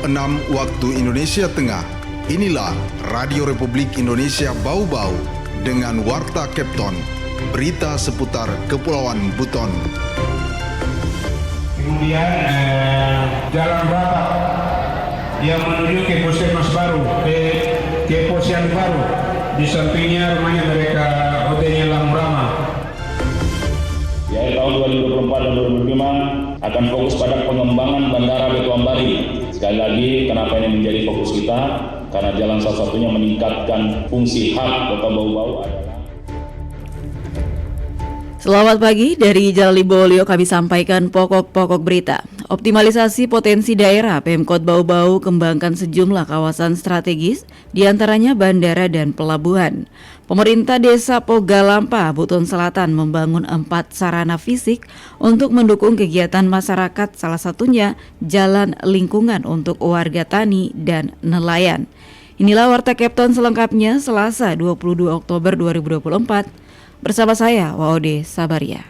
6 waktu Indonesia Tengah. Inilah Radio Republik Indonesia Bau-Bau dengan Warta Kepton, berita seputar Kepulauan Buton. Kemudian jalan rapat yang menuju ke puskesmas baru, ke posyandu baru. Di sampingnya rumahnya mereka hotelnya Lamurama. Di akhir tahun 2024 dan 2025 akan fokus pada pengembangan Bandara Batu Ambari. Sekali lagi, kenapa ini menjadi fokus kita? Karena jalan salah satunya meningkatkan fungsi hub Kota Bau-Bau adalah. Selamat pagi, dari Jalan Libolio kami sampaikan pokok-pokok berita. Optimalisasi potensi daerah, Pemkot Bau-Bau kembangkan sejumlah kawasan strategis, diantaranya bandara dan pelabuhan. Pemerintah Desa Pogalampa, Buton Selatan membangun 4 sarana fisik untuk mendukung kegiatan masyarakat, salah satunya jalan lingkungan untuk warga tani dan nelayan. Inilah Warta Kepton selengkapnya Selasa 22 Oktober 2024. Bersama saya, Waode Sabaria.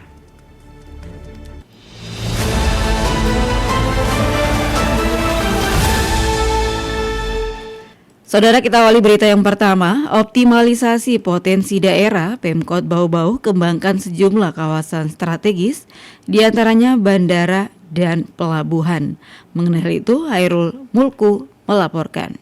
Saudara, kita awali berita yang pertama. Optimalisasi potensi daerah, Pemkot Bau-Bau kembangkan sejumlah kawasan strategis, diantaranya bandara dan pelabuhan. Mengenai hal itu, Hairul Mulku melaporkan.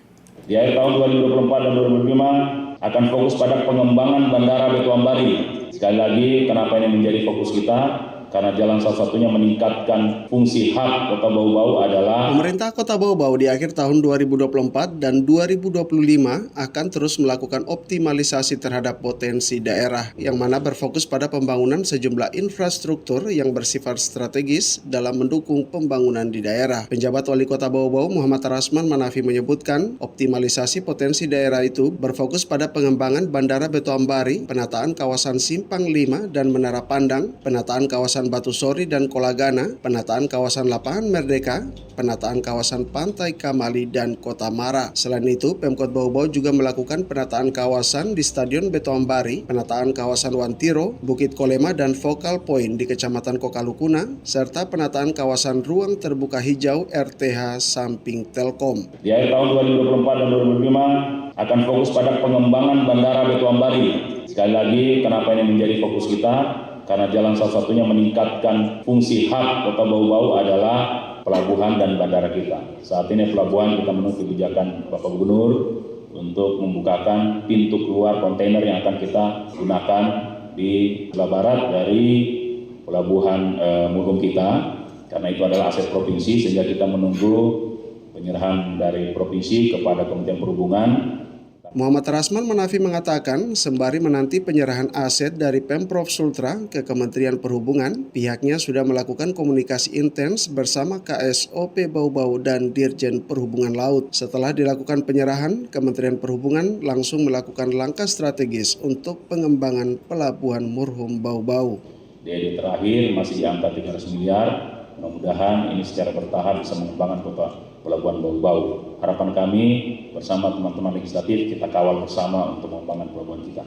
Di akhir tahun 2024 dan 2025 akan fokus pada pengembangan Bandara Batu Ambari. Sekali lagi, kenapa ini menjadi fokus kita? Karena jalan salah satunya meningkatkan fungsi hub Kota Bau-Bau adalah. Pemerintah Kota Bau-Bau di akhir tahun 2024 dan 2025 akan terus melakukan optimalisasi terhadap potensi daerah, yang mana berfokus pada pembangunan sejumlah infrastruktur yang bersifat strategis dalam mendukung pembangunan di daerah. Penjabat Wali Kota Bau-Bau Muhammad Rasman Manafi menyebutkan, optimalisasi potensi daerah itu berfokus pada pengembangan Bandara Batu Ambari, penataan kawasan Simpang 5 dan Menara Pandang, penataan kawasan Batu Sori dan Kolagana, penataan kawasan Lapangan Merdeka, penataan kawasan Pantai Kamali dan Kota Mara. Selain itu, Pemkot Bau-Bau juga melakukan penataan kawasan di Stadion Batu Ambari, penataan kawasan Wantiro, Bukit Kolema dan Focal Point di Kecamatan Kokalukuna, serta penataan kawasan ruang terbuka hijau RTH samping Telkom. Di akhir tahun 2024 dan 2025 akan fokus pada pengembangan Bandara Batu Ambari. Sekali lagi, kenapa ini menjadi fokus kita? Karena jalan salah satunya meningkatkan fungsi hub Kota Bau-Bau adalah pelabuhan dan bandara kita. Saat ini pelabuhan kita menunggu kebijakan Bapak Gubernur untuk membukakan pintu keluar kontainer yang akan kita gunakan di sebelah barat dari pelabuhan Mulung kita, karena itu adalah aset provinsi, sehingga kita menunggu penyerahan dari provinsi kepada Kementerian Perhubungan. Muhammad Rasman Manafi mengatakan, sembari menanti penyerahan aset dari Pemprov Sultra ke Kementerian Perhubungan, pihaknya sudah melakukan komunikasi intens bersama KSOP Bau-Bau dan Dirjen Perhubungan Laut. Setelah dilakukan penyerahan, Kementerian Perhubungan langsung melakukan langkah strategis untuk pengembangan pelabuhan Murhum Bau-Bau. Di terakhir masih di angka 300 miliar, mudah-mudahan ini secara bertahap bisa mengembangkan kota Pelabuhan Bau-Bau. Harapan kami bersama teman-teman legislatif, kita kawal bersama untuk mengembangkan pelabuhan kita.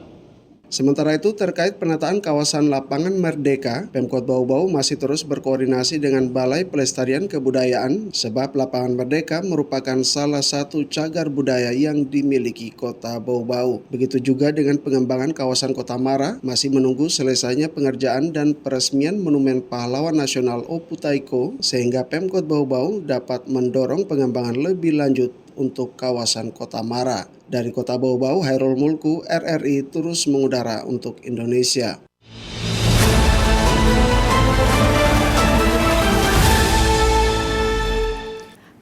Sementara itu, terkait penataan kawasan Lapangan Merdeka, Pemkot Bau-Bau masih terus berkoordinasi dengan Balai Pelestarian Kebudayaan, sebab Lapangan Merdeka merupakan salah satu cagar budaya yang dimiliki Kota Bau-Bau. Begitu juga dengan pengembangan kawasan Kota Mara, masih menunggu selesainya pengerjaan dan peresmian Monumen Pahlawan Nasional Oputaiko, sehingga Pemkot Bau-Bau dapat mendorong pengembangan lebih lanjut untuk kawasan Kota Mara. Dari Kota Bau-Bau, Hairul Mulku, RRI terus mengudara untuk Indonesia.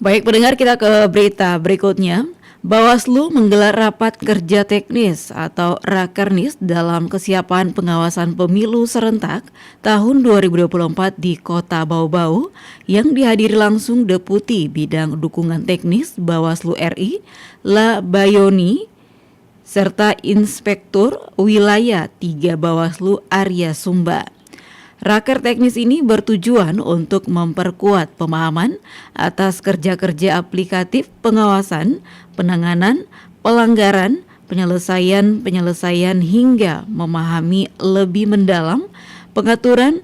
Baik pendengar, kita ke berita berikutnya. Bawaslu menggelar rapat kerja teknis atau Rakernis dalam kesiapan pengawasan pemilu serentak tahun 2024 di Kota Bau-Bau yang dihadiri langsung Deputi Bidang Dukungan Teknis Bawaslu RI, La Bayoni, serta Inspektur Wilayah 3 Bawaslu Arya Sumba. Raker teknis ini bertujuan untuk memperkuat pemahaman atas kerja-kerja aplikatif pengawasan, penanganan, pelanggaran, penyelesaian hingga memahami lebih mendalam pengaturan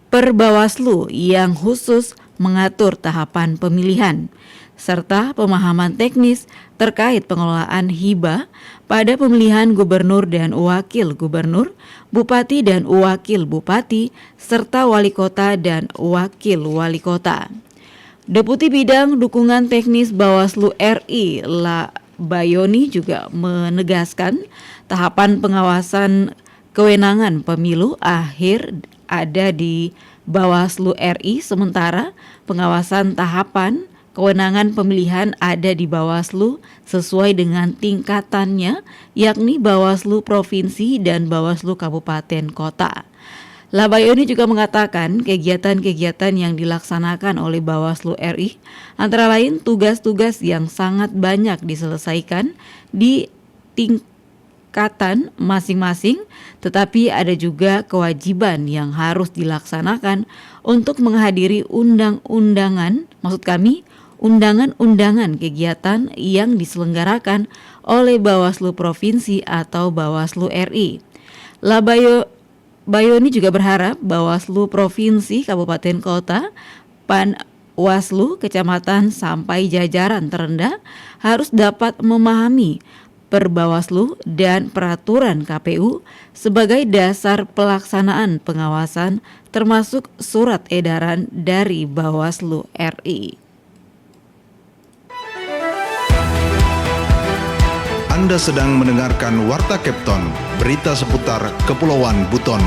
Perbawaslu yang khusus mengatur tahapan pemilihan. serta pemahaman teknis terkait pengelolaan hibah pada pemilihan gubernur dan wakil gubernur, bupati dan wakil bupati, serta wali kota dan wakil wali kota. Deputi Bidang Dukungan Teknis Bawaslu RI Labayoni juga menegaskan tahapan pengawasan kewenangan pemilu akhir ada di Bawaslu RI, sementara pengawasan tahapan kewenangan pemilihan ada di Bawaslu sesuai dengan tingkatannya, yakni Bawaslu Provinsi dan Bawaslu Kabupaten Kota. Labayoni juga mengatakan kegiatan-kegiatan yang dilaksanakan oleh Bawaslu RI antara lain tugas-tugas yang sangat banyak diselesaikan di tingkatan masing-masing, tetapi ada juga kewajiban yang harus dilaksanakan untuk menghadiri undangan-undangan kegiatan yang diselenggarakan oleh Bawaslu Provinsi atau Bawaslu RI. Labayoni juga berharap Bawaslu Provinsi, Kabupaten Kota, Panwaslu, Kecamatan sampai jajaran terendah harus dapat memahami Perbawaslu dan peraturan KPU sebagai dasar pelaksanaan pengawasan termasuk surat edaran dari Bawaslu RI. Anda sedang mendengarkan Warta Kepton, berita seputar Kepulauan Buton.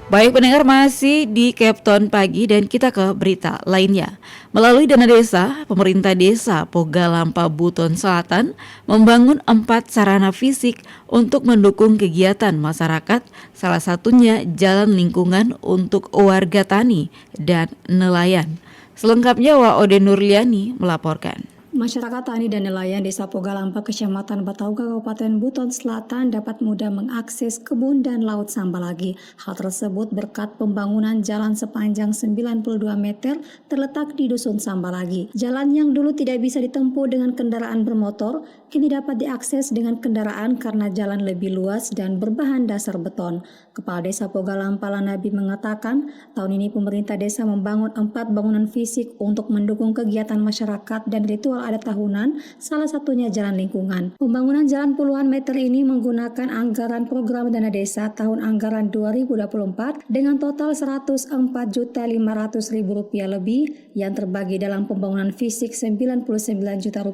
Baik pendengar, masih di Kepton Pagi dan kita ke berita lainnya. Melalui dana desa, pemerintah desa Pogalampa Buton Selatan membangun 4 sarana fisik untuk mendukung kegiatan masyarakat, salah satunya jalan lingkungan untuk warga tani dan nelayan. Selengkapnya Waode Nurliani melaporkan. Masyarakat tani dan nelayan Desa Pogalampa, Kecamatan Batauga, Kabupaten Buton Selatan dapat mudah mengakses kebun dan laut Sambalagi. Hal tersebut berkat pembangunan jalan sepanjang 92 meter terletak di Dusun Sambalagi. Jalan yang dulu tidak bisa ditempuh dengan kendaraan bermotor, kini dapat diakses dengan kendaraan karena jalan lebih luas dan berbahan dasar beton. Kepala Desa Pogalampa Lanabi mengatakan, tahun ini pemerintah desa membangun 4 bangunan fisik untuk mendukung kegiatan masyarakat dan ritual adat tahunan, salah satunya jalan lingkungan. Pembangunan jalan puluhan meter ini menggunakan anggaran program dana desa tahun anggaran 2024 dengan total Rp104.500.000 lebih yang terbagi dalam pembangunan fisik Rp99 juta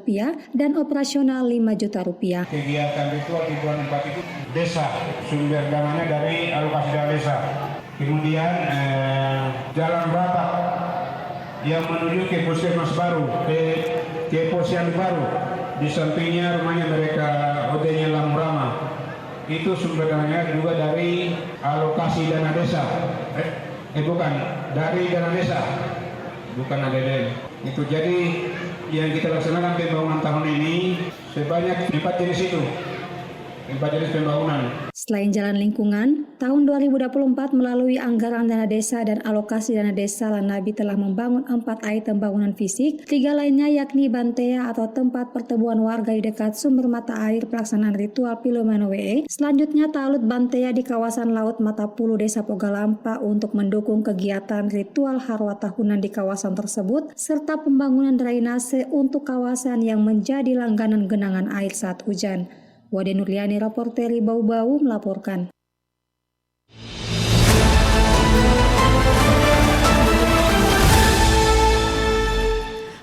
dan operasional Rp5 juta. Kegiatan ritual di bulan 4 itu desa, sumber dananya dari alokasi dana desa. Kemudian jalan rata yang menuju ke puskesmas baru, ke posyandu baru, di sampingnya rumahnya mereka hotenya Lamurama. Itu sumber dananya juga dari alokasi dana desa. Bukan, dari dana desa, bukan ADD. Itu jadi yang kita laksanakan pembangunan tahun ini sebanyak 4 jenis itu. 4 jenis pembangunan. Selain jalan lingkungan, tahun 2024 melalui anggaran dana desa dan alokasi dana desa, Lanabi telah membangun 4 item bangunan fisik, 3 lainnya yakni Bantea atau tempat pertemuan warga di dekat sumber mata air pelaksanaan ritual Pilomano WE. Selanjutnya talut Bantea di kawasan Laut Matapulu Desa Pogalampa untuk mendukung kegiatan ritual harwa tahunan di kawasan tersebut, serta pembangunan drainase untuk kawasan yang menjadi langganan genangan air saat hujan. Wade Nurliani, reporteri Bau-Bau melaporkan.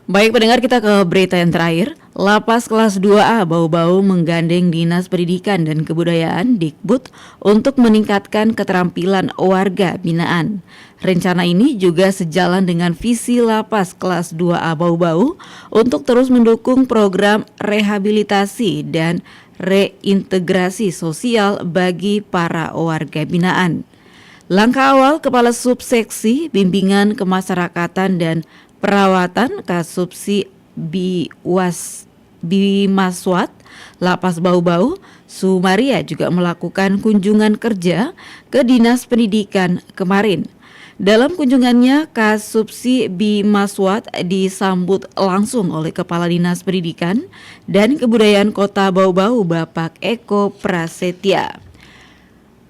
Baik pendengar, kita ke berita yang terakhir. Lapas kelas 2A Bau-Bau menggandeng Dinas Pendidikan dan Kebudayaan Dikbud untuk meningkatkan keterampilan warga binaan. Rencana ini juga sejalan dengan visi Lapas kelas 2A Bau-Bau untuk terus mendukung program rehabilitasi dan reintegrasi sosial bagi para warga binaan. Langkah awal Kepala Subseksi Bimbingan Kemasyarakatan dan Perawatan Kasubsi Bimaswat Lapas Bau-Bau, Sumaria juga melakukan kunjungan kerja ke Dinas Pendidikan kemarin. Dalam kunjungannya, Kasubsi Bimaswat disambut langsung oleh Kepala Dinas Pendidikan dan Kebudayaan Kota Bau-Bau, Bapak Eko Prasetya.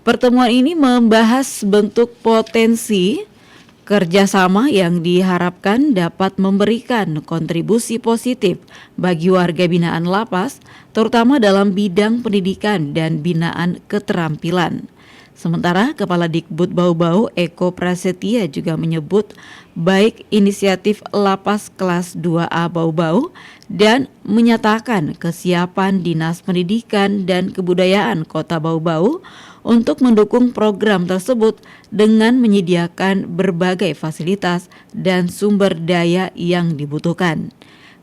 Pertemuan ini membahas bentuk potensi Kerjasama yang diharapkan dapat memberikan kontribusi positif bagi warga binaan lapas, terutama dalam bidang pendidikan dan binaan keterampilan. Sementara Kepala Dikbud Bau-Bau Eko Prasetya juga menyebut baik inisiatif Lapas Kelas 2A Bau-Bau dan menyatakan kesiapan Dinas Pendidikan dan Kebudayaan Kota Bau-Bau untuk mendukung program tersebut dengan menyediakan berbagai fasilitas dan sumber daya yang dibutuhkan.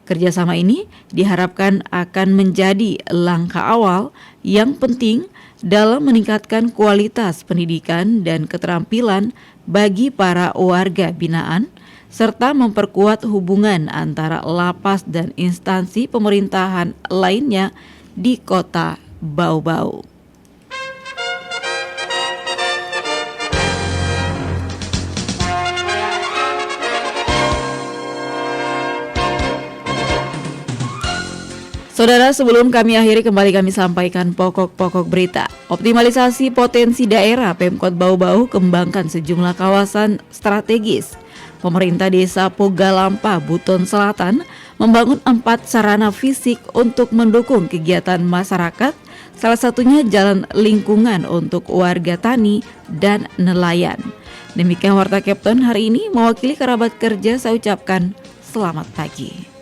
Kerjasama ini diharapkan akan menjadi langkah awal yang penting dalam meningkatkan kualitas pendidikan dan keterampilan bagi para warga binaan, serta memperkuat hubungan antara lapas dan instansi pemerintahan lainnya di Kota Bau-Bau. Saudara, sebelum kami akhiri, kembali kami sampaikan pokok-pokok berita. Optimalisasi potensi daerah, Pemkot Bau-Bau kembangkan sejumlah kawasan strategis. Pemerintah Desa Pogalampa, Buton Selatan membangun 4 sarana fisik untuk mendukung kegiatan masyarakat, salah satunya jalan lingkungan untuk warga tani dan nelayan. Demikian Warta Kapten hari ini, mewakili kerabat kerja saya ucapkan selamat pagi.